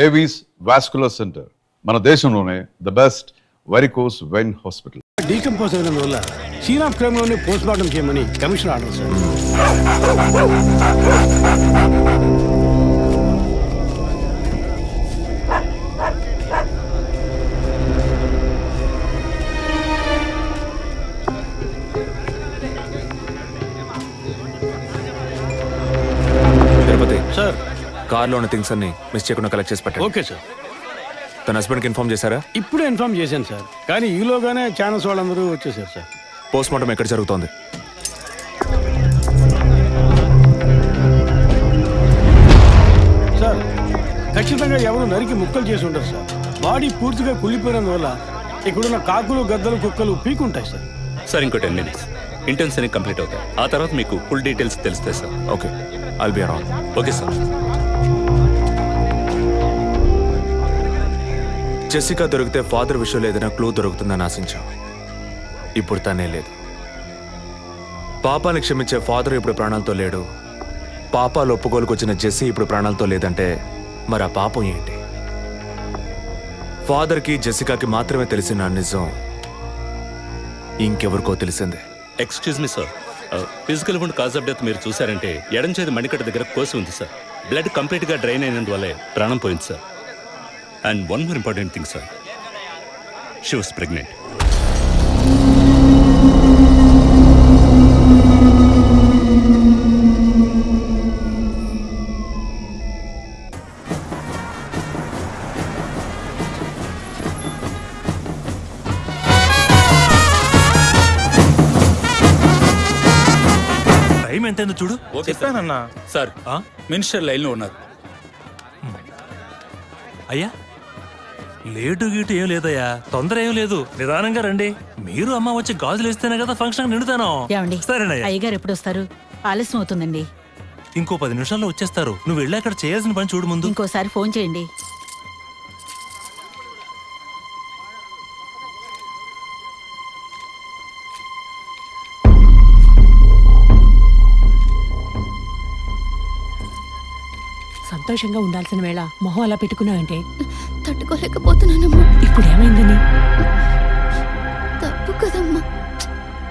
Avis vascular center మన దేశంలోనే the best varicose vein hospital. Decompose అయినందువల్ల సీన్ ఆఫ్ క్రైమ్ లోనే పోస్ట్ మార్టం చేయమని commission order sir. Tirupati sir కార్లో ఉన్న థింగ్స్ అన్ని మిస్ చేయకుండా కలెక్ట్ చేసి పెట్టండి. Okay sir. తన హస్బెండ్కి ఇన్ఫార్మ్ చేశారా? ఇప్పుడే ఇన్ఫార్మ్ చేశాను సార్, కానీ ఈలోగానే ఛానల్స్ వాళ్ళందరూ వచ్చేసారు సార్. పోస్ట్ మార్టం ఎక్కడ జరుగుతోంది? సార్ ఖచ్చితంగా ఎవరు నరికి ముక్కలు చేసి ఉంటారు సార్. బాడీ పూర్తిగా కుళ్ళిపోయినందువల్ల ఇక్కడున్న కాకులు గద్దలు కుక్కలు పీకుంటాయి సార్. సార్ ఇంకో 10 minutes ఇంటెన్స్ అన్ని కంప్లీట్ అవుతాయి. ఆ తర్వాత మీకు ఫుల్ డీటెయిల్స్ తెలుస్తాయి sir. Okay, I'll be around. Okay sir. Jessica దొరికితే ఫాదర్ విషయంలో ఏదైనా క్లూ దొరుకుతుందని ఆశించాం. ఇప్పుడు తనే లేదు. పాపాన్ని క్షమించే ఫాదర్ ఇప్పుడు ప్రాణాలతో లేడు. పాపాలు ఒప్పుకోలుకు వచ్చిన జెస్సీ ఇప్పుడు ప్రాణాలతో లేదంటే మరి ఆ పాపం ఏంటి? ఫాదర్కి జెసికాకి మాత్రమే తెలిసిన నిజం ఇంకెవరికో తెలిసిందే. Excuse me sir, physical wound cause of death మీరు చూసారంటే ఎడం చేతి మణికట్ట దగ్గర కోసి ఉంది సార్. బ్లడ్ కంప్లీట్గా డ్రైన్ అయినందువల్లే ప్రాణం పోయింది sir. And one more important thing sir, she was pregnant. Time ఎంతైందో చూడు. చెప్పానన్నా. సార్ మినిస్టర్ లైన్లో ఉన్నారు. అయ్యా లేటు గీటు ఏం లేదయ్యా, తొందర ఏం లేదు, నిదానంగా రండి. మీరు అమ్మ వచ్చి గాజులు ఇస్తేనే కదా ఫంక్షన్ నిండుతాను. సరేనయ్యా. అయ్యగారు ఎప్పుడు వస్తారు? ఆలస్యం అవుతుందండి. ఇంకో 10 నిమిషాల్లో వచ్చేస్తారు. నువ్వు వెళ్ళి అక్కడ చేయాల్సిన పని చూడు ముందు. ఇంకోసారి ఫోన్ చేయండి. సంతోషంగా ఉండాల్సిన వేళ మొహం అలా పెట్టుకున్నావంటే? తట్టుకోలేకపోతున్నానమ్మా. ఇప్పుడు ఏమైందని? తప్పు కదమ్మా.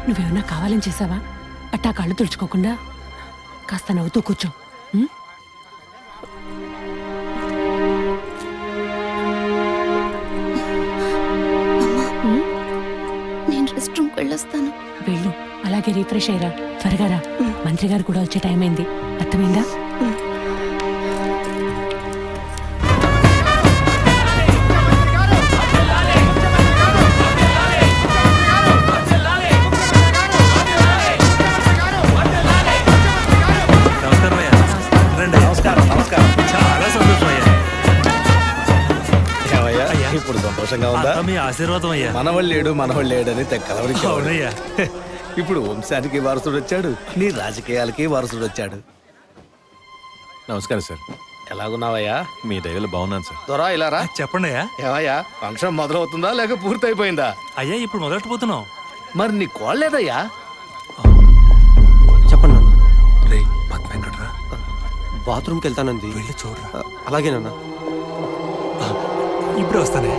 నువ్వేమన్నా కావాలని చేసావా? అట్టా కళ్ళు తుడుచుకోకుండా కాస్త నవ్వుతూ కూర్చో. నేను రెస్ట్ రూమ్కి వెళ్ళొస్తాను. వెళ్ళు, అలాగే రిఫ్రెష్ అయ్యరా. త్వరగా రా, మంత్రి గారు కూడా వచ్చే టైం అయింది. అర్థమైందా? చాలా సంతోషం అయ్యా. ఇప్పుడు సంతోషంగా ఉందా? మీ ఆశీర్వాదం అయ్యా. మనవాళ్ళు లేడు అని తెక్కలవరికి. అవునయ్యా. ఇప్పుడు వంశానికి వారసుడు వచ్చాడు, నీ రాజకీయాలకి వారసుడు వచ్చాడు. నమస్కారం సార్. ఎలాగున్నావయ్యా? మీ దయలో బాగున్నాను సార్. దొరా ఇలా రా. చెప్పండి అయ్యా. ఏవయ్యా, ఫంక్షన్ మొదలవుతుందా లేక పూర్తయిపోయిందా? అయ్యా ఇప్పుడు మొదలెట్టబోతున్నాం. మరి నీ కోళ్ళేదయ్యా? చెప్పండి నాన్న. రే పద్మ ఎక్కడరా? బాత్రూమ్కి వెళ్తానంది. వెళ్ళి చూడరా. అలాగేనన్నా. ఇప్పుడు వస్తానే.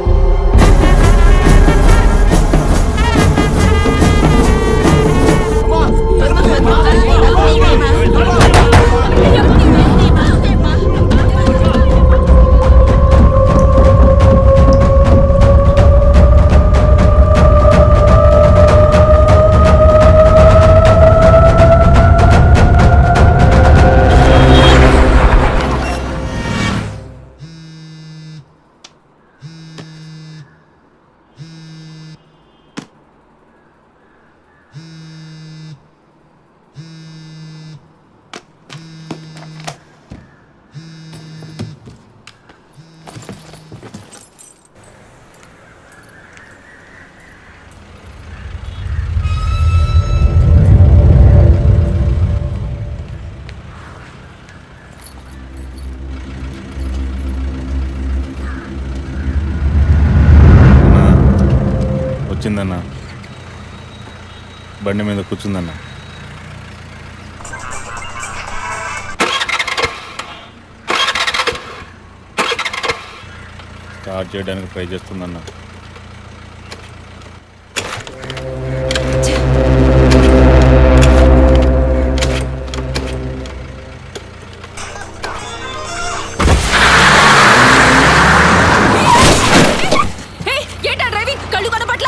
వచ్చిందన్న, బండి మీద కూర్చుందన్న. స్టార్ట్ చేయడానికి ట్రై చేస్తుందన్న. ఏంటా డ్రైవింగ్ కళ్ళు కనపట్ల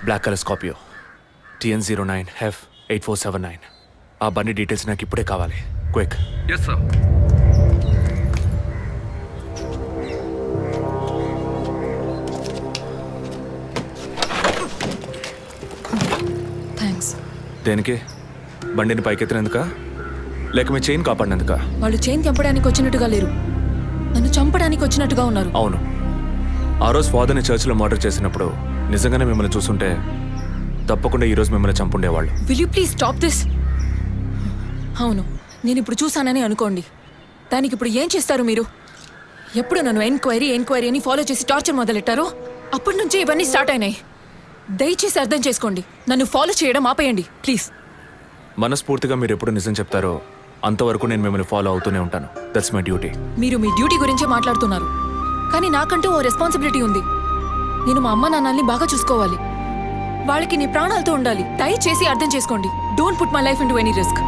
బ్లాక్ కలర్ స్కార్పియో TN09F8479. ఆ బండి డీటెయిల్స్ నాకు ఇప్పుడే కావాలి. క్విక్. Yes sir. థ్యాంక్స్. దేనికి? బండిని పైకెత్తినందుక లేక మీ చైన్ కాపాడినందుక? వాళ్ళు చైన్ తెంపడానికి వచ్చినట్టుగా లేరు, నన్ను చంపడానికి వచ్చినట్టుగా ఉన్నారు. అవును, ఆ రోజు ఫాదర్ని చర్చిలో మర్డర్ చేసినప్పుడు నిజంగానే మిమ్మల్ని చూసుంటే తప్పకుండా ఈరోజు మిమ్మల్ని చంపుండేవాళ్ళు. Will you please stop this? అవును, నేను ఇప్పుడు చూసానని అనుకోండి, దానికి ఇప్పుడు ఏం చేస్తారు మీరు? ఎప్పుడు నన్ను ఎంక్వైరీ అని ఫాలో చేసి టార్చర్ మొదలెట్టారో అప్పటి నుంచే ఇవన్నీ స్టార్ట్ అయినాయి. దయచేసి అర్థం చేసుకోండి, నన్ను ఫాలో చేయడం ఆపేయండి ప్లీజ్. మనస్ఫూర్తిగా మీరు ఎప్పుడు నిజం చెప్తారో అంతవరకు నేను మిమ్మల్ని ఫాలో అవుతూనే ఉంటాను. That's my duty. మీరు మీ డ్యూటీ గురించే మాట్లాడుతున్నారు, కానీ నాకంటూ ఓ రెస్పాన్సిబిలిటీ ఉంది. నేను మా అమ్మ నాన్నల్ని బాగా చూసుకోవాలి, వాళ్ళకి నీ ప్రాణాలతో ఉండాలి. దయచేసి అర్థం చేసుకోండి. Don't put my life into any risk.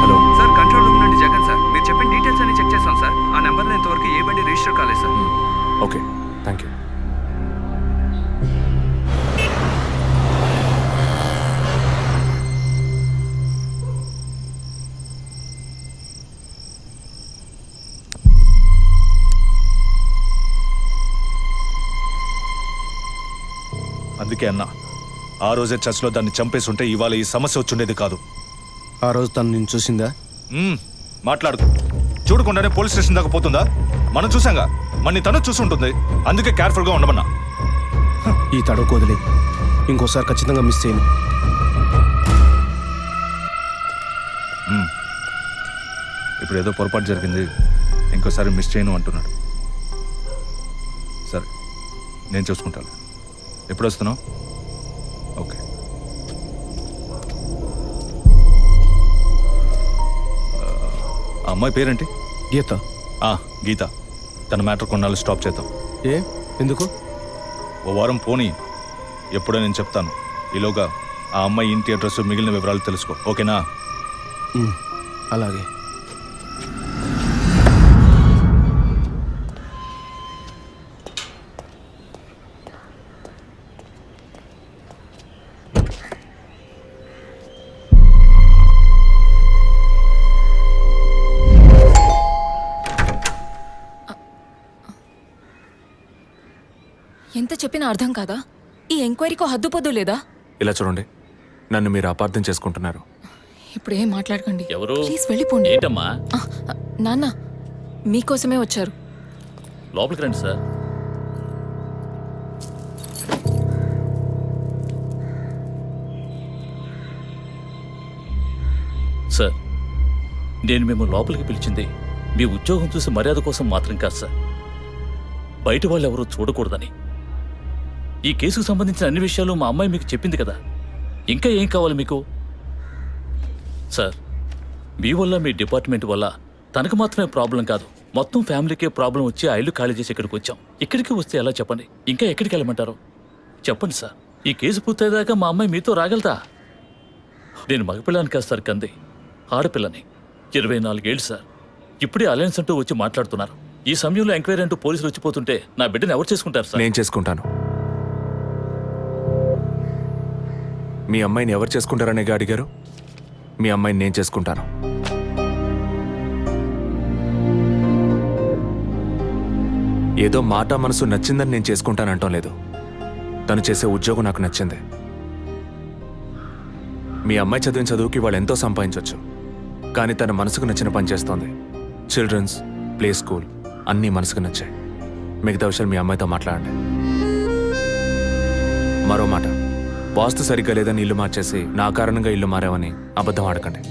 Hello sir, control room నుండి జగన్ సార్. మీరు చెప్పిన డీటెయిల్స్ అన్ని చెక్ చేశాం సార్. ఆ నెంబర్లో ఇంతవరకు ఏ బండి రిజిస్టర్ కాలేదు సార్. Okay, thank you. అందుకే అన్న, ఆ రోజే చర్చ్లో దాన్ని చంపేసి ఉంటే ఇవాళ ఈ సమస్య వచ్చుండేది కాదు. ఆ రోజు తను నేను చూసిందా? మాట్లాడుకో. చూడకుండానే పోలీస్ స్టేషన్ దాకా పోతుందా? మనం చూసాంగా, మన తను చూసి ఉంటుంది. అందుకే కేర్ఫుల్గా ఉండమన్నా. ఈ తడవ వదిలే, ఇంకోసారి ఖచ్చితంగా మిస్ చేయను. ఇప్పుడు ఏదో పొరపాటు జరిగింది, ఇంకోసారి మిస్ చేయను అంటున్నాడు. సరే, నేను చూసుకుంటాను. ఎప్పుడు వస్తున్నావు? ఓకే. ఆ అమ్మాయి పేరేంటి? గీత. గీత. తన మ్యాటర్ కొన్నాళ్ళు స్టాప్ చేద్దాం. ఎందుకు? ఓ వారం పోనీ, ఎప్పుడో నేను చెప్తాను. ఈలోగా ఆ అమ్మాయి ఇంటి అడ్రస్, మిగిలిన వివరాలు తెలుసుకో. ఓకేనా? అలాగే. చెప్పినా అర్థం కాదా? ఈ ఎంక్వైరీకో హద్దుపొద్దు లేదా? ఇలా చూడండి, నన్ను మీరు అపార్థం చేసుకుంటున్నారు. ఇప్పుడు ఏం మాట్లాడకండి. ఎవరు? ప్లీజ్ వెళ్ళిపోండి. ఏంటమ్మా? నాన్న మీకోసమే వచ్చారు. లోపలికి రండి సార్. సార్, నేను మిమ్మల్ని లోపలికి పిలిచింది మీ ఉద్యోగం చూసి మర్యాద కోసం మాత్రం కాదు సార్, బయట వాళ్ళు ఎవరూ చూడకూడదని. ఈ కేసుకు సంబంధించిన అన్ని విషయాలు మా అమ్మాయి మీకు చెప్పింది కదా, ఇంకా ఏం కావాలి మీకు? సార్, మీ వల్ల మీ డిపార్ట్మెంట్ వల్ల తనకు మాత్రమే ప్రాబ్లం కాదు, మొత్తం ఫ్యామిలీకే ప్రాబ్లం వచ్చి ఆ ఇల్లు ఖాళీ చేసి ఇక్కడికి వచ్చాం. ఇక్కడికి వస్తే ఎలా చెప్పండి? ఇంకా ఎక్కడికి వెళ్ళమంటారు చెప్పండి సార్. ఈ కేసు పూర్తయ్యేదాకా మా అమ్మాయి మీతో రాగలదా? నేను మగపిల్లని కాదు సార్, కంది ఆడపిల్లని. 24 ఏళ్ళు సార్. ఇప్పుడే అలయన్స్ అంటూ వచ్చి మాట్లాడుతున్నారు. ఈ సమయంలో ఎంక్వైరీ అంటూ పోలీసులు వచ్చిపోతుంటే నా బిడ్డను ఎవరు చేసుకుంటారు సార్? నేను చేసుకుంటాను. మీ అమ్మాయిని ఎవరు చేసుకుంటారనే అడిగారు. మీ అమ్మాయిని నేను చేసుకుంటాను. ఏదో మాట మనసు నచ్చిందని నేను చేసుకుంటానంటాం లేదు. తను చేసే ఉద్యోగం నాకు నచ్చింది. మీ అమ్మాయి చదివిన చదువుకి వాళ్ళు ఎంతో సంపాదించవచ్చు, కానీ తన మనసుకు నచ్చిన పని చేస్తోంది. చిల్డ్రన్స్ ప్లే స్కూల్ అన్నీ మనసుకు నచ్చాయి. మిగతా విషయాలు మీ అమ్మాయితో మాట్లాడండి. మరో మాట, వాస్తు సరిగ్గా లేదని ఇల్లు మార్చేసి నా కారణంగా ఇల్లు మారావని అబద్ధం ఆడకండి.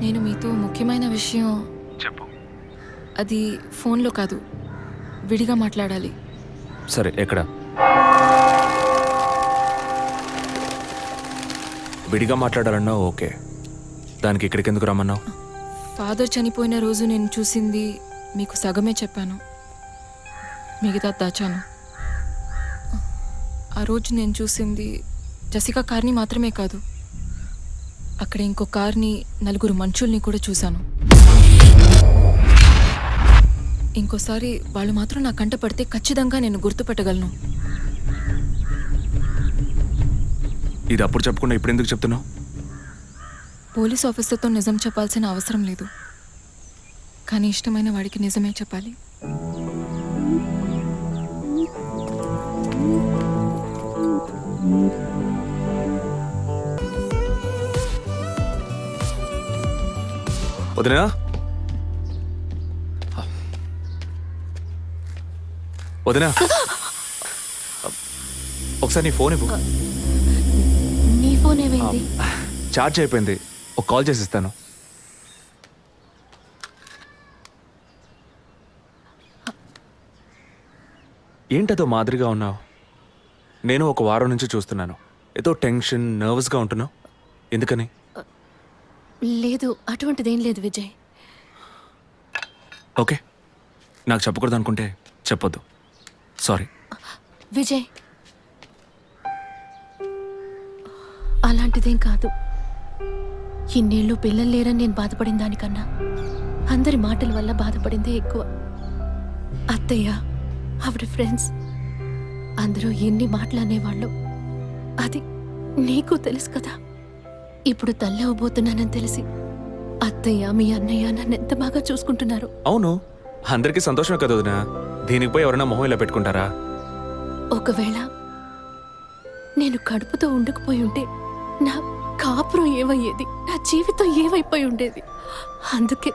నేను మీతో ముఖ్యమైన విషయం చెప్పు. అది ఫోన్లో కాదు, విడిగా మాట్లాడాలి. సరే, ఎక్కడ? విడిగా మాట్లాడాలన్నావు, ఓకే. దానికి ఇక్కడికి ఎందుకు రమ్మన్నావు? ఫాదర్ చనిపోయిన రోజు నేను చూసింది మీకు సగమే చెప్పాను, మిగతా దాచాను. ఆ రోజు నేను చూసింది జసికా కార్ని మాత్రమే కాదు, అక్కడ ఇంకో కార్ని, 4 మనుషుల్ని కూడా చూశాను. ఇంకోసారి వాళ్ళు మాత్రం నా కంట పడితే ఖచ్చితంగా నేను గుర్తుపట్టగలను. ఇది అప్పుడు చెప్పకుండా ఇప్పుడు ఎందుకు చెప్తున్నావు? పోలీస్ ఆఫీసర్తో నిజం చెప్పాల్సిన అవసరం లేదు, కానీ ఇష్టమైన వాడికి నిజమే చెప్పాలి. వదినా, వదినా, ఒకసారి నీ ఫోన్ ఇవ్వు. నీ ఫోన్ ఏమైంది? ఛార్జ్ అయిపోయింది, ఒక కాల్ చేసి ఇస్తాను. ఏంటదో మాదిరిగా ఉన్నావు? నేను ఒక వారం నుంచి చూస్తున్నాను, ఏదో టెన్షన్, నర్వస్గా ఉంటున్నావు. ఎందుకని? లేదు, అటువంటిదేం లేదు విజయ్. ఓకే, నాకు చెప్పకూడదు అనుకుంటే చెప్పొద్దు, సారీ. విజయ్, అలాంటిదేం కాదు. ఇన్నేళ్ళు పిల్లలు లేరని నేను బాధపడిన దానికన్నా అందరి మాటల వల్ల బాధపడిందే ఎక్కువ. అత్తయ్య, ఆవిడ ఫ్రెండ్స్ అందరూ ఎన్ని మాటలు అనేవాళ్ళు, అది నీకు తెలుసు కదా. ఇప్పుడు తల్లి అవ్వబోతున్నానని తెలిసి అత్తయ్య, మీ అన్నయ్య నన్ను ఎంత బాగా చూసుకుంటున్నారు. అవును, అందరికీ సంతోషమే కదా వదినా. దీనికి పోయి ఎవరైనా మొహం ఇలా పెట్టుకుంటారా? ఒకవేళ నేను కడుపుతో ఉండకపోయి ఉంటే నా కాపురం ఏమయ్యేది, నా జీవితం ఏమైపోయి ఉండేది. అందుకే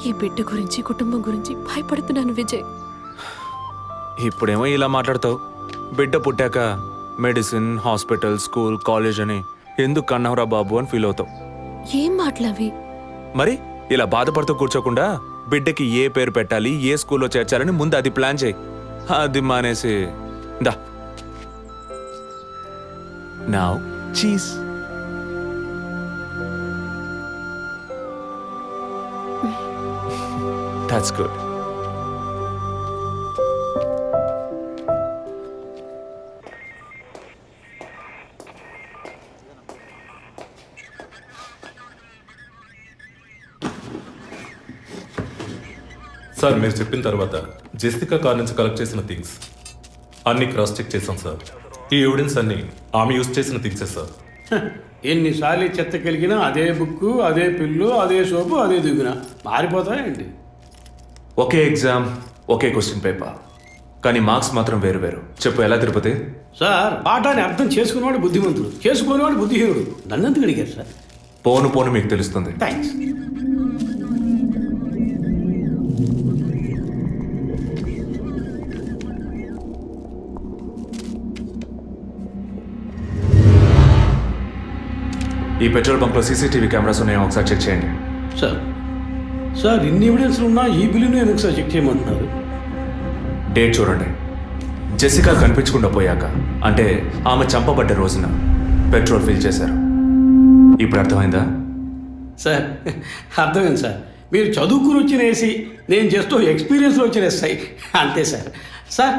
ఈ బిడ్డ గురించి, కుటుంబం గురించి భయపడుతున్నాను విజయ్. ఇప్పుడేమో ఇలా మాట్లాడతావు. బిడ్డ పుట్టాక మెడిసిన్, హాస్పిటల్, స్కూల్, కాలేజ్ అని ఎందుకు కన్నావురా బాబు అని ఫీల్ అవుతావు. ఏం మాటలవి? మరి ఇలా బాధపడుతూ కూర్చోకుండా బిడ్డకి ఏ పేరు పెట్టాలి, ఏ స్కూల్లో చేర్చాలని ముందు అది ప్లాన్ చేయి. అది మానేసి దా నౌ చీజ్. That's good. సార్ మీరు చెప్పిన తర్వాత జెసికా కార్ నుంచి కలెక్ట్ చేసిన థింగ్స్ అన్ని క్రాస్ చెక్ చేశాం సార్. ఈ ఎవిడెన్స్ అన్ని ఆమె యూజ్ చేసిన థింగ్సే సార్. ఎన్నిసార్లు చెత్త కలిగినా అదే బుక్కు, అదే పిల్లు, అదే సోపు, అదే దిగున మారిపోతాయండి. ఒకే ఎగ్జామ్, ఒకే క్వశ్చన్ పేపర్, కానీ మార్క్స్ మాత్రం వేరు వేరు. చెప్పు ఎలా తిరుపతి? సార్ పాఠాన్ని అర్థం చేసుకునేవాడు బుద్ధిమంతుడు, చేసుకునేవాడు బుద్ధిహీనుడు. నన్నెందుకు అడిగారు సార్? పోను పోను మీకు తెలుస్తుంది. థ్యాంక్స్. ఈ పెట్రోల్ బంక్లో సీసీటీవీ కెమెరాస్ ఉన్నాయో ఒకసారి చెక్ చేయండి. సార్ సార్ ఇన్ని ఎవిడెన్స్లు ఉన్నా ఈ బిల్లును ఎందుకు సార్ చెక్ చేయమంటున్నారు? డేట్ చూడండి. జెసికా కనిపించకుండా పోయాక, అంటే ఆమె చంపబడ్డ రోజున పెట్రోల్ ఫిల్ చేశారు. ఇప్పుడు అర్థమైందా? సార్ అర్థమైంది సార్. మీరు చదువుకుని వచ్చిన ఏసీ, నేను జస్ట్ ఎక్స్పీరియన్స్లో వచ్చిన ఎస్ఐ అంతే సార్. సార్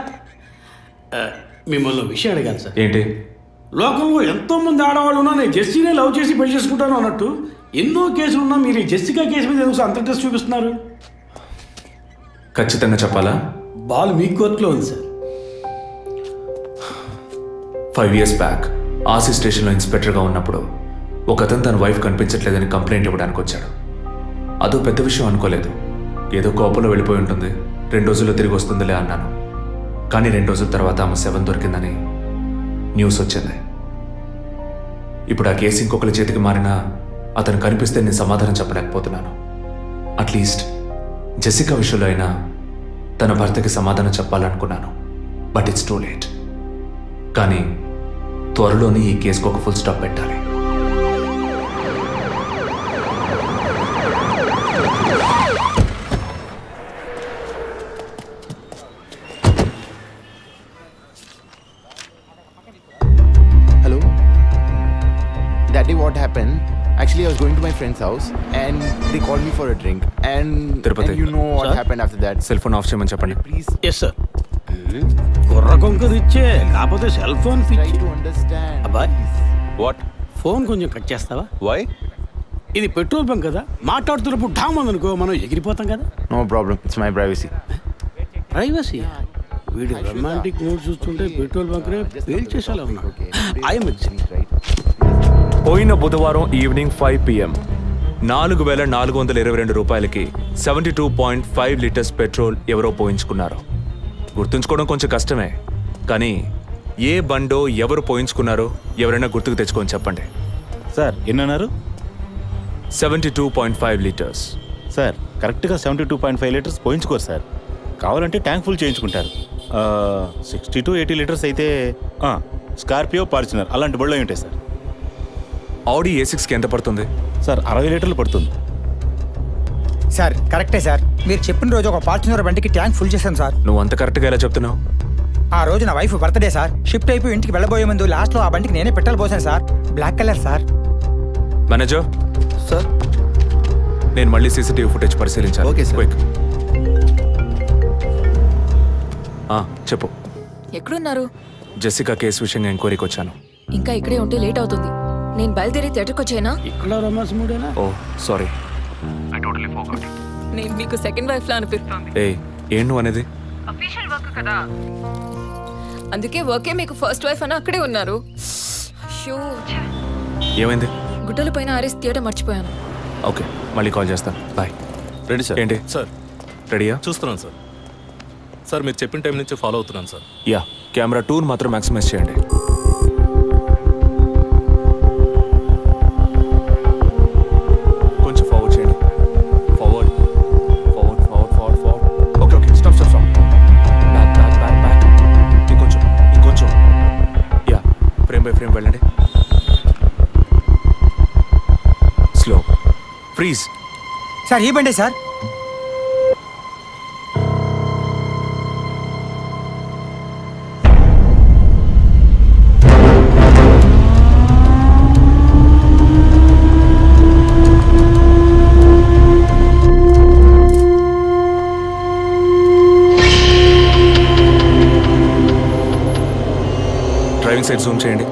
మిమ్మల్ని విషయం అడిగాను సార్. ఏంటి? లోకంలో ఎంతోమంది ఆడవాళ్ళు ఉన్నా నేను జెస్సీనే లవ్ చేసి పెళ్లి చేసుకుంటాను అన్నట్టు ఎన్నో కేసులు ఉన్నా మీరు ఈ జెస్సికా కేసు మీద ఎందుకు అంత ఇంట్రెస్ట్ చూపిస్తున్నారు? ఖచ్చితంగా చెప్పాలా? బాల్ మీ కోర్టులో ఉంది సార్. 5 years బ్యాక్ ఆర్సీ స్టేషన్లో ఇన్స్పెక్టర్గా ఉన్నప్పుడు ఒకతను తన వైఫ్ కనిపించట్లేదని కంప్లైంట్ ఇవ్వడానికి వచ్చాడు. అదో పెద్ద విషయం అనుకోలేదు. ఏదో కోపంలో వెళ్ళిపోయి ఉంటుంది, 2 రోజుల్లో తిరిగి వస్తుందిలే అన్నాను. కానీ 2 రోజుల తర్వాత ఆమె శవం దొరికిందని న్యూస్ వచ్చింది. ఇప్పుడు ఆ కేసు ఇంకొకరి చేతికి మారినా అతను కనిపిస్తే నేను సమాధానం చెప్పలేకపోతున్నాను. అట్లీస్ట్ జెసికా విషయంలో అయినా తన భర్తకి సమాధానం చెప్పాలనుకున్నాను. But it's too late. కానీ త్వరలోనే ఈ కేసుకు ఒక ఫుల్ స్టాప్ పెట్టాలి. Hello? Daddy, what happened? Actually, I was going to my friend's house and they called me for a drink. And you know what happened after that. Cell phone off చేయమని చెప్పండి. Please yes sir. కుర్ర కొంకది ఇచ్చే కాకపోతే cell phone try పిచ్చి. to understand. అబ్బాయ్ what? Phone కొంచెం cut చేస్తావా? వై? ఇది పెట్రోల్ బంక్ కదా, మాట్లాడుతున్నప్పుడు ఢామ్ అనుకో మనం ఎగిరిపోతాం కదా. No problem. It's my privacy. Privacy. వీడి రొమాంటిక్ మూడ్ చూస్తుంటే పెట్రోల్ బంక్నే పేల్చేసేలా ఉన్నాడు. I'm Right? పోయిన బుధవారం ఈవినింగ్ 5 PM 4,422 రూపాయలకి 72.5 లీటర్స్ పెట్రోల్ ఎవరో పోయించుకున్నారు. గుర్తుంచుకోవడం కొంచెం కష్టమే, కానీ ఏ బండో ఎవరు పోయించుకున్నారో ఎవరైనా గుర్తుకు తెచ్చుకొని చెప్పండి. సార్ ఎన్నన్నారు? 72.5 లీటర్స్. సార్ కరెక్ట్గా 72.5 లీటర్స్ పోయించుకోరు సార్. కావాలంటే ట్యాంక్ ఫుల్ చేయించుకుంటారు. 60 to 80 లీటర్స్ అయితే స్కార్పియో, ఫార్చునర్ అలాంటి బళ్ళు ఉంటాయి సార్. ఆడి A6కి ఎంత పడుతుంది? సార్ 60 లీటర్లు పడుతుంది. సార్ కరెక్టే సార్. మీరు చెప్పిన రోజు ఒక ఫార్చునర్ బండికి ట్యాంక్ ఫుల్ చేశాను సార్. నువ్వు అంత కరెక్ట్గా ఎలా చెప్తున్నావు? ఆ రోజు నా వైఫ్ బర్త్డే సార్. షిఫ్ట్ అయిపోయి ఇంటికి వెళ్ళబోయే ముందు లాస్ట్లో ఆ బండికి నేనే పెట్రోల్ పోసాను sir. Black colour sir. Manager sir, నేను మళ్ళీ సీసీటీవీ ఫుటేజ్ పరిశీలించాను. Okay sir. క్విక్. చెప్పు. ఎక్కడున్నారు? జెసికా కేసు విషయంగా ఎంక్వైరీకి వచ్చాను. ఇంకా ఇక్కడే ఉంటే లేట్ అవుతుంది. నేను బయలుదేరి థియేటర్కి వచ్చేనా? ఇక్కడ రొమాన్స్ మూడేనా? ఓ సారీ. నేను మీకు సెకండ్ వైఫ్ లా అనిపిస్తుంది. ఏం నువ్వు అనేది? అందుకే వర్కే మీకు ఫస్ట్ వైఫ్ అని అక్కడే ఉన్నారు. అయ్యో, ఏమైంది? గుడ్డల పైన ఆరేసి థియేటర్ మర్చిపోయాను. ఓకే, మళ్ళీ కాల్ చేస్తాను. బాయ్. Ready sir. ఏంటి సార్ రెడీయా? చూస్తున్నాను సార్. సార్ మీరు చెప్పిన టైం నుంచి ఫాలో అవుతున్నాను సార్. యా, కెమెరా 2 మాత్రం మ్యాక్సిమైజ్ చేయండి. కొంచెం ఫార్వర్డ్ చేయండి. Forward forward forward forward forward. Okay okay, stop stop stop. Back back back back. ఇంకొంచెం ఇంకొంచెం. యా, ఫ్రేమ్ బై ఫ్రేమ్ వెళ్ళండి. స్లో. ఫ్రీజ్. సార్ ఈ బండే సార్. డ్రైవింగ్ సైడ్ జూమ్ చేయండి.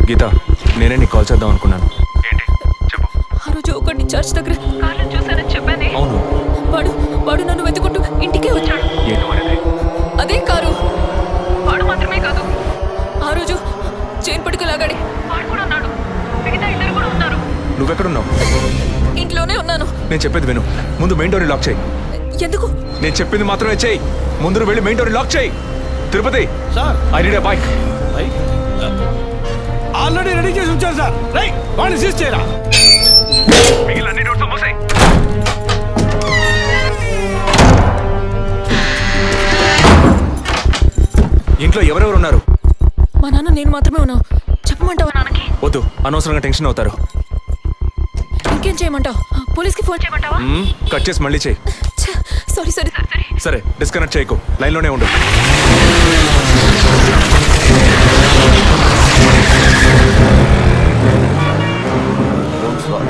గీత, నేనే నీకు కాల్ చేద్దాం అనుకున్నాను. ఏంటి చెప్పు. ఆ రోజు ఒకటి చర్చ్ దగ్గర కార్లో చూసానని చెప్పానే. అవును. వాడు నన్ను వెతుకుంటూ ఇంటికే వచ్చాడు. ఏంటి వాడిది? అదే కారు. వాడు మాత్రమే కాదు, ఆ రోజు చైన్ పట్టుకు లాగాడి వాడు కూడా ఉన్నాడు. మిగతా ఇద్దరు కూడా ఉన్నారు. నువ్వెక్కడున్నావు? ఇంట్లోనే ఉన్నాను. నేను చెప్పేది విను. ముందు మెయిన్ డోర్ని లాక్ చేయి. ఎందుకు? నేను చెప్పింది మాత్రమే చేయి. ముందు నువ్వు వెళ్ళి మెయిన్ డోర్ని లాక్ చేయి. Tirupati, sir I need a bike. Already ready చేసి ఉంచారు సార్. రైట్, వాడిని సీజ్ చేయరా. మిగిలిన అన్ని డోర్స్ మూసాయి. ఇంట్లో ఎవరెవరు ఉన్నారు? మా నాన్న నేను మాత్రమే ఉన్నావు. చెప్పమంటావా నాన్నకి? వద్దు, అనవసరంగా టెన్షన్ అవుతారు. ఇంకేం చేయమంటావు? పోలీస్కి ఫోన్ చేయమంటావా? కట్ చేసి మళ్ళీ చేయి. Sorry sorry sorry. సరే, డిస్కనెక్ట్ చేయకు, లైన్లోనే ఉండు.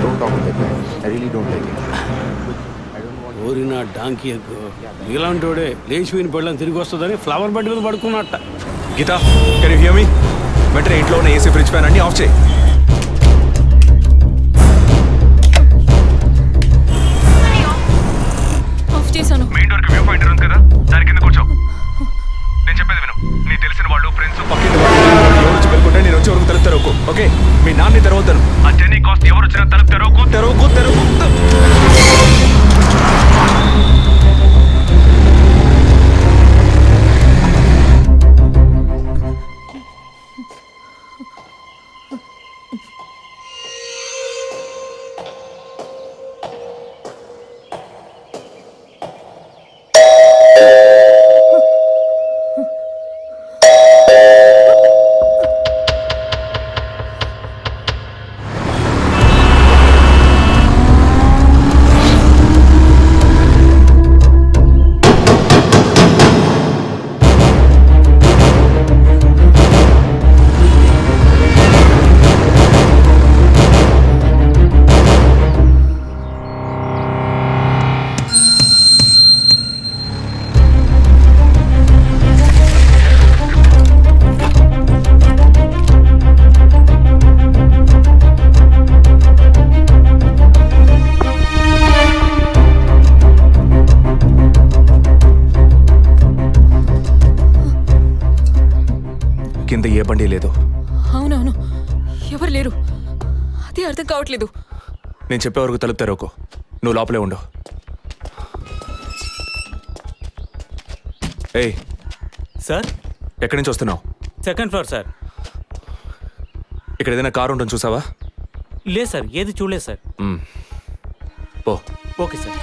Don't talk with that guy. I really don't like it. ఓరినా డాంకీ ఎగ్గు. ఇలాంటోడే లేచిపోయిన పెళ్ళని తిరిగి వస్తుందని ఫ్లవర్ బెడ్ మీద పడుకున్నట్ట. Geetha, can you hear me? వెంటనే ఇంట్లో ఉన్న ఏసీ, ఫ్రిడ్జ్, ఫ్యాన్ అన్ని ఆఫ్ చేయి. ఆఫ్ చేశాను. మెయిన్ డోర్ కి వ్యూ పాయింటర్ ఉంది కదా, దాని కింద కూర్చో. నేను చెప్పేది విను. నీకు తెలిసిన వాళ్ళు, ఫ్రెండ్స్, పక్కింటి వాళ్ళు ఎవరు వచ్చి పెట్టుకుంటే నేను వచ్చే వరకు తలుపు తెరవకు. ఓకే? మీ నాన్ని తెరవద్దాను. ఆ జర్నీ కాస్ట్ ఎవరు వచ్చినా తలుపు తెరవకు. తెరవకు, తెరవకు. కింద ఏ బండి లేదు. అవునవును, ఎవరు లేరు. అదే అర్థం కావట్లేదు. నేను చెప్పే వరకు తలుపు తెరవకు. నువ్వు లోపలే ఉండు. ఏయ్ సార్, ఎక్కడి నుంచి వస్తున్నావు? Second floor sir. ఇక్కడ ఏదైనా కారు ఉంటుంది చూసావా? లేదు సార్, ఏది చూడలేదు సార్. పో. Okay sir.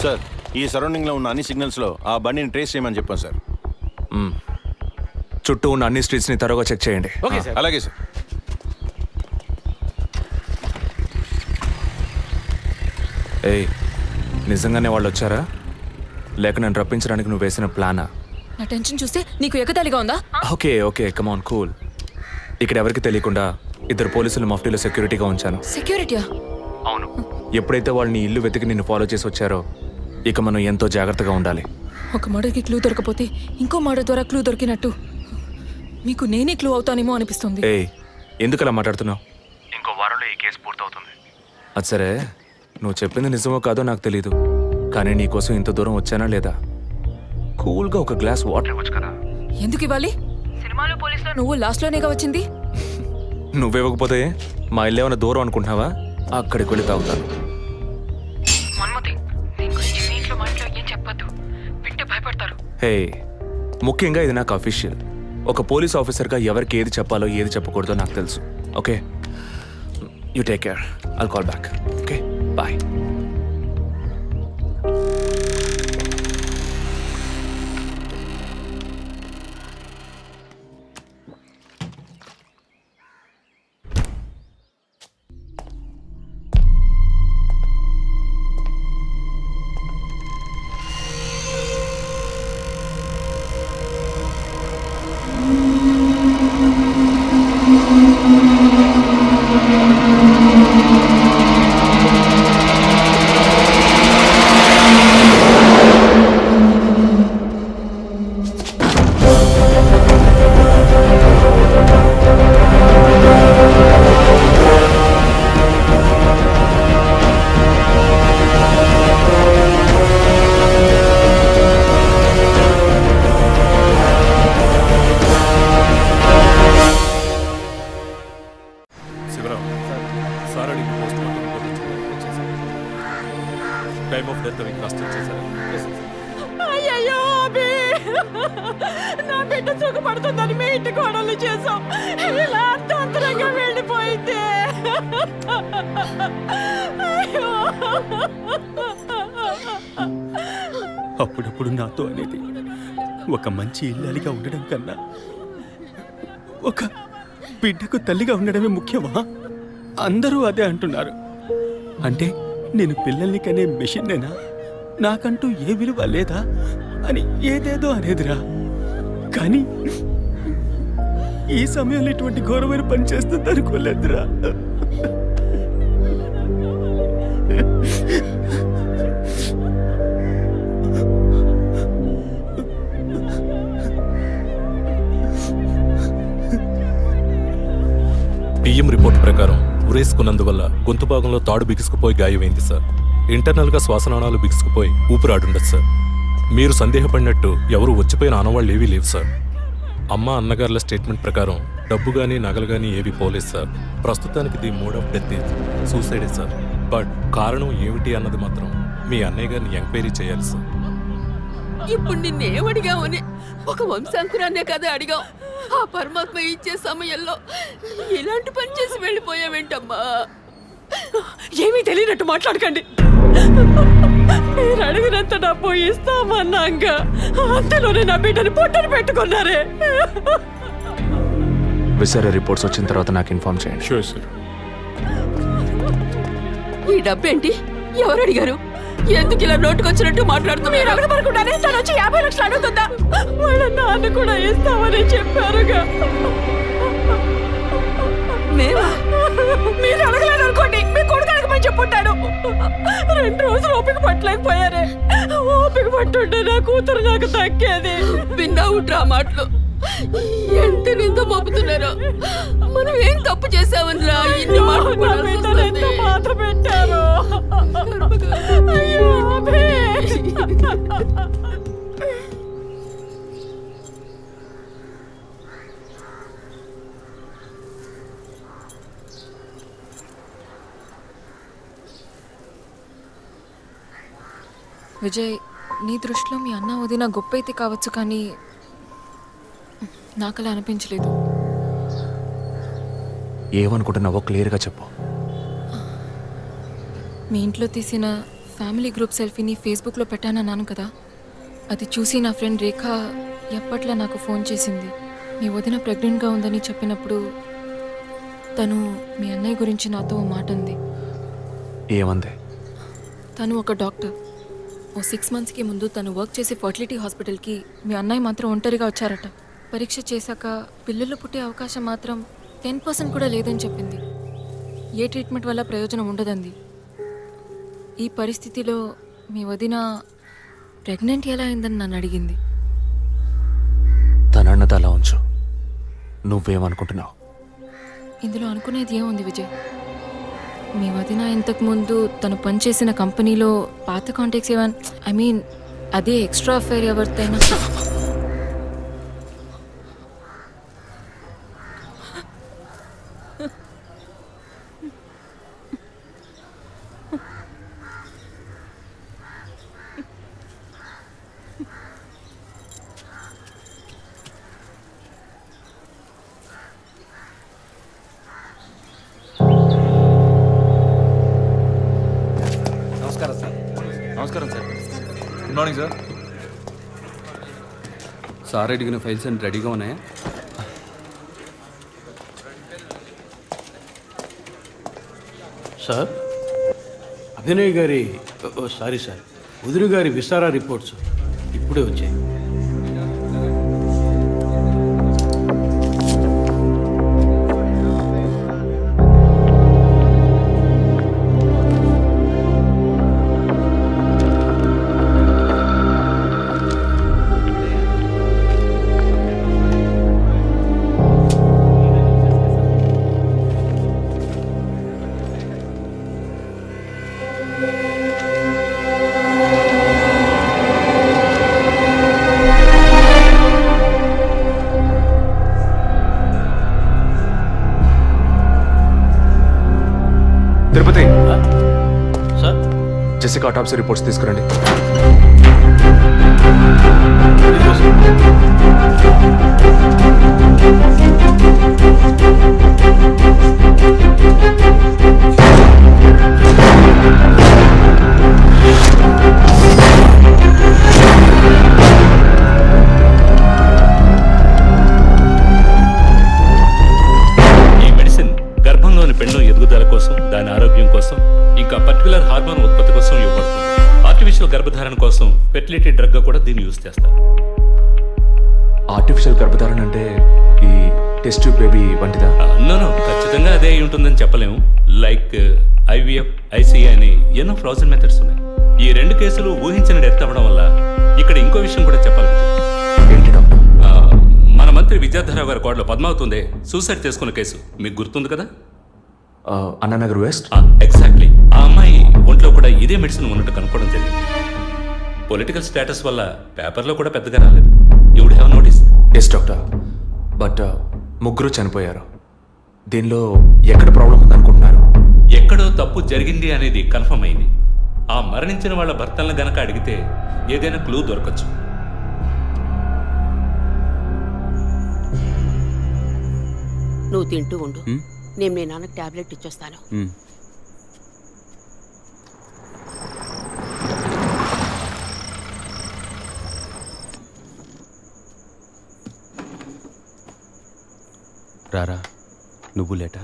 సార్, ఈ సరౌండింగ్లో ఉన్న అన్ని సిగ్నల్స్లో ఆ బండిని ట్రేస్ చేయమని చెప్పాను సార్. చుట్టూ ఉన్న అన్ని స్ట్రీట్స్ని త్వరగా చెక్ చేయండి. Okay sir. అలాగే సార్. ఏయ్, నిజంగానే వాళ్ళు వచ్చారా, లేక నన్ను రప్పించడానికి నువ్వు వేసిన ప్లానా? నా టెన్షన్ చూస్తే నీకు ఎగతాళిగా ఉందా? ఓకే ఓకే, కమాన్ కూల్. ఇక్కడ ఎవరికి తెలియకుండా ఇద్దరు పోలీసులు మఫ్టీలో సెక్యూరిటీగా ఉంచాను. సెక్యూరిటీయా? అవును. ఎప్పుడైతే వాళ్ళని ఇల్లు వెతికి నిన్ను ఫాలో చేసి వచ్చారో, ఇక మనం ఎంతో జాగ్రత్తగా ఉండాలి. ఒక మర్డర్కి క్లూ దొరకపోతే ఇంకో మర్డర్ ద్వారా క్లూ దొరికినట్టు మీకు నేనే క్లూ అవుతానేమో అనిపిస్తుంది. ఏయ్, ఎందుకు అలా మాట్లాడుతున్నావు? ఇంకో వారంలో ఈ కేసు పూర్తవుతుంది. అది సరే, నువ్వు చెప్పింది నిజమో కాదో నాకు తెలీదు, కానీ నీకోసం ఇంత దూరం వచ్చానా లేదా? కూల్గా ఒక గ్లాస్ వాటర్ ఇవ్వచ్చు కదా. ఎందుకు ఇవ్వాలి? సినిమాలో పోలీసులో నువ్వు లాస్ట్లోనేగా వచ్చింది. నువ్వివ్వకపోతే మా ఇల్లు ఏమైనా దూరం అనుకుంటున్నావా? అక్కడికి వెళ్ళి తాగుతాను. హే, ముఖ్యంగా ఇది నాకు అఫీషియల్. ఒక పోలీస్ ఆఫీసర్గా ఎవరికి ఏది చెప్పాలో ఏది చెప్పకూడదో నాకు తెలుసు. Okay, you take care. I'll call back. Okay, bye. Time of death కాస్ట్ చేశారు. అయ్యయ్యో అభి, నా బిడ్డ సుఖపడుతుందని మీ ఇంటి కోడలు చేసాం, ఇలా అర్థాంతరంగా వెళ్ళిపోయింది. అయ్యో. అప్పుడప్పుడు నాతో అనేది ఒక మంచి ఇల్లాలిగా ఉండడం కన్నా ఒక బిడ్డకు తల్లిగా ఉండడమే ముఖ్యమా? అందరూ అదే అంటున్నారు. అంటే నేను పిల్లల్ని కనే మెషిన్నేనా, నాకంటూ ఏ విలువ లేదా అని ఏదేదో అనేదిరా. కానీ ఈ సమయంలో ఇటువంటి ఘోరమైన పని చేస్తుంది అనుకోలేదురా. పిఎం రిపోర్ట్ ప్రకారం ఉరేసుకున్నందువల్ల గొంతు భాగంలో తాడు బిగుసుకుపోయి గాయమైంది సార్. ఇంటర్నల్గా శ్వాసనాళాలు బిగుసుకుపోయి ఊపిరాడుండదు సార్. మీరు సందేహపడినట్టు ఎవరు వచ్చిపోయిన ఆనవాళ్ళు ఏవీ లేవు సార్. అమ్మ అన్నగారుల స్టేట్మెంట్ ప్రకారం డబ్బు కానీ నగలు కానీ ఏవి పోలేదు సార్. ప్రస్తుతానికి the mode of death is సూసైడే సార్. బట్ కారణం ఏమిటి అన్నది మాత్రం మీ అన్నయ్య గారిని ఎంక్వైరీ చేయాలి సార్. ఇప్పుడు నిన్నేమడిగామని ఒక వంశాంకురాన్నే కదా అడిగాం. ఆ పరమాత్మ ఇచ్చే సమయంలో ఇలాంటి పని చేసి వెళ్ళిపోయావేంటమ్మా? ఏమీ తెలియనట్టు మాట్లాడకండి. మీరు అడిగినంత డబ్బు ఇస్తామన్నాక అంతలోనే నా బిడ్డని పొట్టని పెట్టుకున్నారే. విసరే రిపోర్ట్స్ వచ్చిన తర్వాత నాకు ఇన్ఫార్మ్ చేయండి. Sure sir. ఈ డబ్బేంటి? ఎవరు అడిగారు? ఎందుకు ఇలా నోటుకొచ్చినట్టు మాట్లాడుతూ? మీరు అడగబడకుండానే తను వచ్చి 50 లక్షలు అడుగుతుందా? వాళ్ళ నాన్న కూడా ఇస్తామని చెప్పారుగా. మీరు అడగలేదు అనుకోండి, మీ కొడుకు అడగమని చెప్పుంటాడు. 2 రోజులు ఓపిక పట్టలేకపోయారే. ఓపిక పట్టుంటే నా కూతురు నాకు దక్కేది. విన్నావుట్రా మాటలు ఎంత నింద మోపుతున్నారో. మనం ఏం తప్పు చేసామనిరా ఇన్ని మాటలు మాత్రం పెట్టారు. అయ్యో విజయ్, నీ దృష్టిలో మీ అన్న వదిన గొప్ప అయితే కావచ్చు, కానీ నాకలా అనిపించలేదు. ఏమనుకుంటున్నావో క్లియర్గా చెప్పు. మీ ఇంట్లో తీసిన ఫ్యామిలీ గ్రూప్ సెల్ఫీని ఫేస్బుక్లో పెట్టానన్నాను కదా, అది చూసి నా ఫ్రెండ్ రేఖ ఎప్పట్లా నాకు ఫోన్ చేసింది. మీ వదిన ప్రెగ్నెంట్గా ఉందని చెప్పినప్పుడు తను మీ అన్నయ్య గురించి నాతో ఓ మాట అంది. ఏమంది? తను ఒక డాక్టర్. ఓ 6 monthsకి ముందు తను వర్క్ చేసే ఫర్టిలిటీ హాస్పిటల్కి మీ అన్నయ్య మాత్రం ఒంటరిగా వచ్చారట. పరీక్ష చేశాక పిల్లలు పుట్టే అవకాశం మాత్రం 10% కూడా లేదని చెప్పింది. ఏ ట్రీట్మెంట్ వల్ల ప్రయోజనం ఉండదంది. ఈ పరిస్థితిలో మీ వదిన ప్రెగ్నెంట్ ఎలా అయిందని నన్ను అడిగింది. తనన్నది అలా ఉంచు. నువ్వేమనుకుంటున్నావు? ఇందులో అనుకునేది ఏముంది విజయ్? మీ వదిన ఇంతకుముందు తను పనిచేసిన కంపెనీలో పాత కాంటాక్ట్స్ ఏమైనా, అదే ఎక్స్ట్రా అఫైర్ ఎవరితైనా. నమస్కారం sir. Good morning sir. Sir అడిగిన ఫైల్స్ అన్ని రెడీగా ఉన్నాయా? సార్ అభినయ్ గారి సారీ సార్ ఉదిరి గారి విసారా రిపోర్ట్స్ ఇప్పుడే వచ్చాయి. తిరుపతి, సార్ జెసికా ఆటాప్సీ రిపోర్ట్స్ తీసుకురండి. ఈ మెడిసిన్ గర్భంలోని పెండం ఎదుగుదల కోసం, దాని ఆరోగ్యం కోసం, ఇంకా పర్టికులర్ హార్మోన్ ఉత్పత్తి కోసం ఇవ్వబడుతుంది. ఆర్టిఫిషియల్ గర్భధారణ కోసం ఫెర్టిలిటీ డ్రగ్ గా కూడా దీన్ని యూజ్ చేస్తారు. ఆర్టిఫిషియల్ గర్భధారణ అంటే ఈ టెస్ట్ ట్యూబ్ బేబీ వంటిదా? నో ఖచ్చితంగా అదే అయి ఉంటుందని చెప్పలేము. లైక్ ఐవీఎఫ్, ఐసీఐ అని ఎన్నో ఫ్రోజన్ మెథడ్స్ ఉన్నాయి. ఈ రెండు కేసులు ఊహించిన డెత్ అవ్వడం వల్ల ఇక్కడ ఇంకో విషయం కూడా చెప్పాలి. ఏంటి డాక్టర్? మన మంత్రి విద్యాధరరావు గారి కోడలో పద్మావతి సూసైడ్ చేసుకున్న కేసు మీకు గుర్తుంది కదా? అన్నానగర్ వెస్ట్. ఎగ్జాక్ట్లీ. ఆ అమ్మాయి ఒంట్లో కూడా ఇదే మెడిసిన్ ఉన్నట్టు కనుక్కోవడం జరిగింది. పొలిటికల్ స్టేటస్ వల్ల పేపర్లో కూడా పెద్దగా రాలేదు. You would have notice. Yes doctor, but ముగ్గురు చనిపోయారు. దీనిలో ఎక్కడ ప్రాబ్లం ఉందనుకుంటున్నారు? ఎక్కడో తప్పు జరిగింది అనేది కన్ఫర్మ్ అయింది. ఆ మరణించిన వాళ్ళ భర్తలను గనక అడిగితే ఏదైనా క్లూ దొరకచ్చు. నువ్వు తింటూ ఉండు, నేను మీ నాన్నకు టాబ్లెట్ ఇచ్చొస్తాను. రారా, నువ్వు లేటా?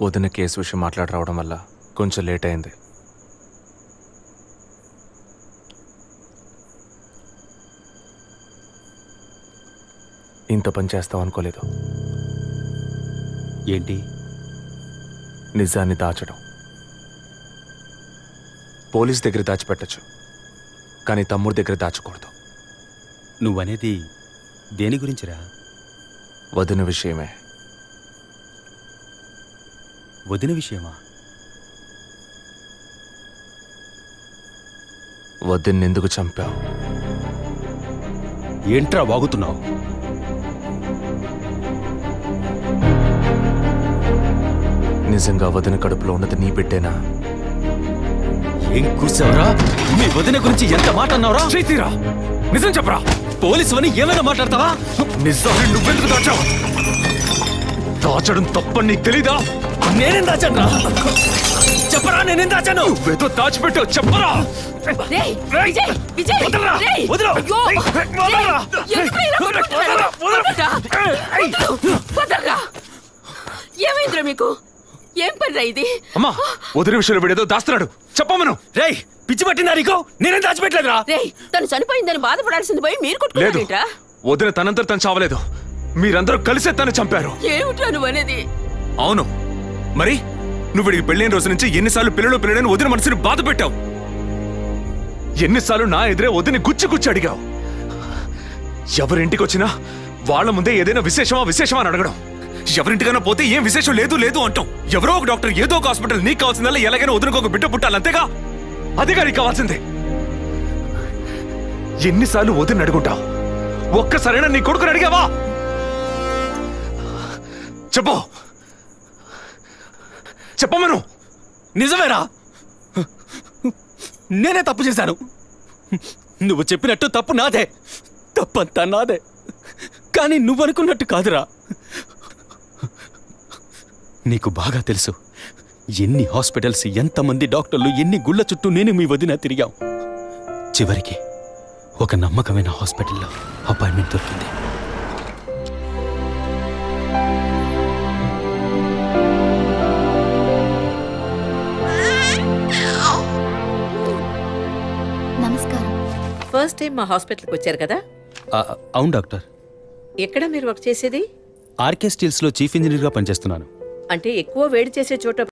వదిన కేసు విషయం మాట్లాడి రావడం వల్ల కొంచెం లేట్ అయింది. ఇంత పని చేస్తావు అనుకోలేదు. ఏంటి? నిజాన్ని దాచడం. పోలీస్ దగ్గర దాచిపెట్టచ్చు, కానీ తమ్ముడి దగ్గర దాచకూడదు. నువ్వనేది దేని గురించిరా? వదిన విషయమే. వదిన విషయమా? వదిన్ని ఎందుకు చంపావు? ఏంట్రా వాగుతున్నావు? నిజంగా వదిన కడుపులో ఉన్నది నీ బిడ్డేనా? ఏం కూర్చావురా? మీ వదిన గురించి ఎంత మాట అన్నావురా? చేతిరా, నిజం చెప్పరా. పోలీసు అని ఏమైనా మాట్లాడతావా? నిజాన్ని నువ్వెందుకు దాచావు? దాచడం తప్పని నీకు తెలీదా? నేనేం దాచాను? చెప్పరా, నేనేం దాచాను? నువ్వేదో దాచిపెట్టావు, చెప్పరా. ఏమైందిరా మీకు? ఏం పనిరా ఇది? అమ్మా, వదిన విషయంలో వీడేదో దాస్తున్నాడు, చెప్పమను. రేయ్, పిచ్చి పట్టిందా నీకు? నేనేం దాచిపెట్టలేదురా. రేయ్, తను చనిపోయిందని బాధపడాల్సింది పోయి మీరు కొట్టుకున్నారేంట్రా? వదిన తనంతట తను చావలేదు, మీరందరూ కలిసే తను చంపారు. ఏమిట్రా నువ్వు అనేది? అవును, మరి నువ్వు వీడికి పెళ్ళైన రోజు నుంచి ఎన్నిసార్లు పిల్లలని వదిన మనసుని బాధ పెట్టావు? ఎన్నిసార్లు నా ఎదురే వదిని గుచ్చి అడిగావు? ఎవరింటికి వచ్చినా వాళ్ళ ముందే ఏదైనా విశేషమా అని అడగడం. ఎవరింటికైనా పోతే ఏం విశేషం లేదు అంటాం. ఎవరో ఒక డాక్టర్, ఏదో ఒక హాస్పిటల్, నీకు కావాల్సిందల్లా ఎలాగైనా వదినకు ఒక బిడ్డ పుట్టాలి, అంతేగా? అదేగా నీకు కావాల్సిందే. ఎన్నిసార్లు వదిన అడుగుంటావు? ఒక్కసారైనా నీ కొడుకుని అడిగావా? చెప్పమను. నిజమేరా, నేనే తప్పు చేశాను. నువ్వు చెప్పినట్టు తప్పు నాదే, తప్పంతా నాదే. కానీ నువ్వనుకున్నట్టు కాదురా. నీకు బాగా తెలుసు ఎన్ని హాస్పిటల్స్, ఎంతమంది డాక్టర్లు, ఎన్ని గుళ్ళ చుట్టూ నేను మీ వదిన తిరిగాం. చివరికి ఒక నమ్మకమైన హాస్పిటల్లో అపాయింట్మెంట్ దొరికింది. నమస్కారం. ఫస్ట్ టైం మా హాస్పిటల్కి వచ్చారు కదా? అవును డాక్టర్. ఎక్కడ మీరు వర్క్ చేసేది? ఆర్కే స్టీల్స్లో చీఫ్ ఇంజనీర్గా పనిచేస్తున్నాను. అంటే ఎక్కువ వేడి చేసే చోట